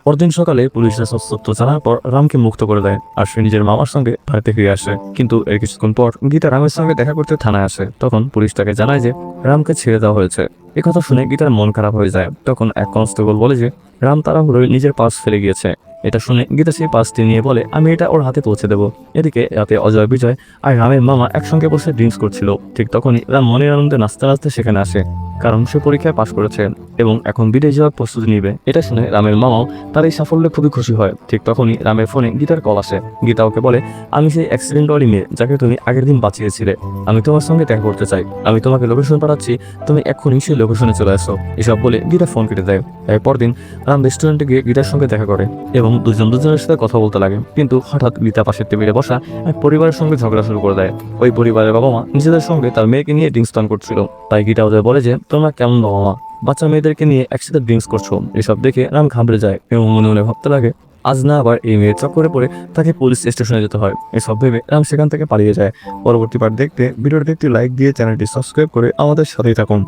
পরদিন সকালে পুলিশরা সব তথ্য জানার পর রামকে মুক্ত করে দেয় আর সে নিজের মামার সঙ্গে বাড়িতে ফিরে আসে। কিন্তু এর কিছুক্ষণ পর গীতা রামের সঙ্গে দেখা করতে থানায় আসে। তখন পুলিশ তাকে জানায় যে রামকে ছেড়ে দেওয়া হয়েছে। একথা শুনে গীতার মন খারাপ হয়ে যায়। তখন এক কনস্টেবল বলে যে রাম তাড়াহুড়োয় নিজের পার্স ফেলে গিয়েছে। এটা শুনে গীতা সেই পার্সটি নিয়ে বলে আমি এটা ওর হাতে পৌঁছে দেবো। এদিকে রাতে অজয়, বিজয় আর রামের মামা একসঙ্গে বসে ড্রিঙ্কস করছিল। ঠিক তখনই রাম মনের আনন্দে নাচতে নাচতে সেখানে আসে, কারণ সে পরীক্ষায় পাশ করেছে এবং এখন বিদেশ যাওয়ার প্রস্তুতি নিবে। এটা শুনে রামের মামাও তার এই সাফল্যে খুবই খুশি হয়। ঠিক তখনই রামের ফোনে গীতার কল আসে। গীতা ওকে বলে আমি সেই অ্যাক্সিডেন্টওয়ালি মেয়ে যাকে তুমি আগের দিন বাঁচিয়েছিলে। আমি তোমার সঙ্গে দেখা করতে চাই। আমি তোমাকে লোকেশন পাঠাচ্ছি, তুমি এক্ষুনি সেই লোকেশনে চলে আসো। এসব বলে গীতা ফোন কেটে দেয়। এরপর দিন রাম রেস্টুরেন্টে গিয়ে গীতার সঙ্গে দেখা করে এবং দুজনের সাথে কথা বলতে লাগে। কিন্তু হঠাৎ গীতা পাশের টেবিলে বসা এক পরিবারের সঙ্গে ঝগড়া শুরু করে দেয়। ওই পরিবারের বাবা মা নিজেদের সঙ্গে তার মেয়েকে নিয়ে ড্রিঙ্কস পান করছিল। তাই গীতা ওদের বলে যে তোমরা কেমন বাবা মা, বাচ্চা মেয়েদেরকে নিয়ে একসাথে ড্রিঙ্কস করছো। এসব দেখে রাম ঘাবড়ে যায় এবং মনে মনে ভাবতে লাগে আজ না আবার এই মেয়ের চক্করে পড়ে তাকে পুলিশ স্টেশনে যেতে হয়। এসব ভেবে রাম সেখান থেকে পালিয়ে যায়। পরবর্তী পার্ট দেখতে ভিডিওটি একটি লাইক দিয়ে চ্যানেলটি সাবস্ক্রাইব করে আমাদের সাথেই থাকুন।